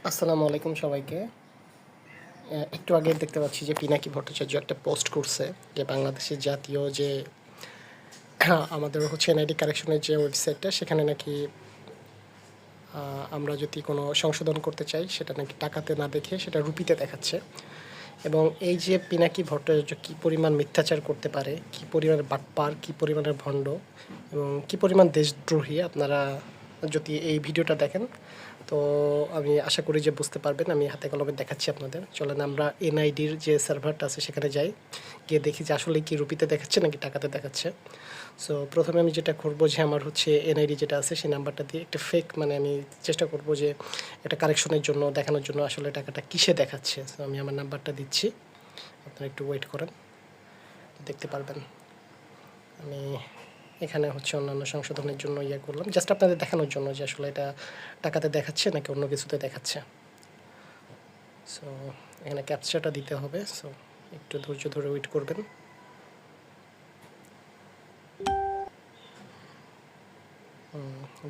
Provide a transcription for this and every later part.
আসসালামু আলাইকুম সবাইকে। একটু আগে দেখতে পাচ্ছি যে পিনাকি ভট্টাচার্য একটা পোস্ট করছে যে বাংলাদেশের জাতীয় যে আমাদের হচ্ছে এনআইডি কারেকশনের যে ওয়েবসাইটটা সেখানে নাকি আমরা যদি কোনো সংশোধন করতে চাই সেটা নাকি টাকাতে না দেখে সেটা রুপিতে দেখাচ্ছে। এবং এই যে পিনাকি ভট্টাচার্য কী পরিমাণ মিথ্যাচার করতে পারে, কী পরিমাণের বাটপার, কী পরিমাণের ভণ্ড এবং কী পরিমাণ দেশদ্রোহী, আপনারা যদি এই ভিডিওটা দেখেন তো আমি আশা করি যে বুঝতে পারবেন। আমি হাতে কলমে দেখাচ্ছি আপনাদের। চলেন আমরা এনআইডির যে সার্ভারটা আছে সেখানে যাই, গিয়ে দেখি যে আসলে কি রুপিতে দেখাচ্ছে নাকি টাকাতে দেখাচ্ছে। সো প্রথমে আমি যেটা করব যে আমার হচ্ছে এনআইডি যেটা আছে সেই নাম্বারটা দিয়ে একটা ফেক, মানে আমি চেষ্টা করব যে একটা কারেকশনের জন্য দেখানোর জন্য আসলে টাকাটা কিসে দেখাচ্ছে। সো আমি আমার নাম্বারটা দিচ্ছি, আপনারা একটু ওয়েট করেন, দেখতে পারবেন। আমি এখানে হচ্ছে অন্যান্য সংশোধনের জন্য করলাম, জাস্ট আপনাদের দেখানোর জন্য যে আসলে এটা টাকাতে দেখাচ্ছে নাকি অন্য কিছুতে দেখাচ্ছে। সো এখানে ক্যাপচাটা দিতে হবে, সো একটু ধৈর্য ধরে ওয়েট করবেন।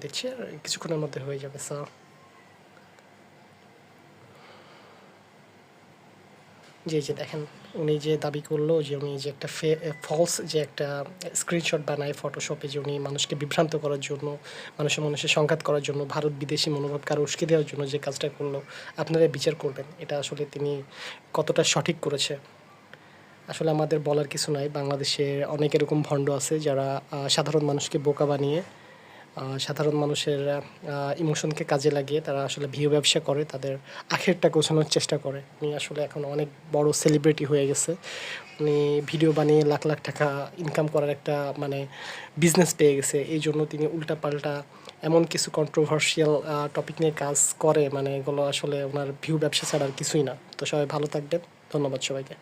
দেখছি আর কিছুক্ষণের মধ্যে হয়ে যাবে। সো যে দেখেন, উনি যে দাবি করলো যে উনি যে একটা ফলস যে একটা স্ক্রিনশট বানায় ফটোশপে, যে উনি মানুষকে বিভ্রান্ত করার জন্য, মানুষের সংঘাত করার জন্য, ভারত বিদেশি মনোভাবকে আরও উস্কে দেওয়ার জন্য যে কাজটা করলো, আপনারা বিচার করবেন এটা আসলে তিনি কতটা সঠিক করেছে। আসলে আমাদের বলার কিছু নাই, বাংলাদেশে অনেক এরকম ভণ্ড আছে যারা সাধারণ মানুষকে বোকা বানিয়ে, সাধারণ মানুষের ইমোশনকে কাজে লাগিয়ে তারা আসলে ভিউ ব্যবসা করে, তাদের আখেরটা গোছানোর চেষ্টা করে। উনি আসলে এখন অনেক বড় সেলিব্রিটি হয়ে গেছে। উনি ভিডিও বানিয়ে লাখ লাখ টাকা ইনকাম করার একটা মানে বিজনেস পেয়ে গেছে। এই জন্য তিনি উল্টাপাল্টা এমন কিছু কন্ট্রোভার্সিয়াল টপিক নিয়ে কাজ করে, মানে এগুলো আসলে ওনার ভিউ ব্যবসা ছাড়া আর কিছুই না। তো সবাই ভালো থাকবেন, ধন্যবাদ সবাইকে।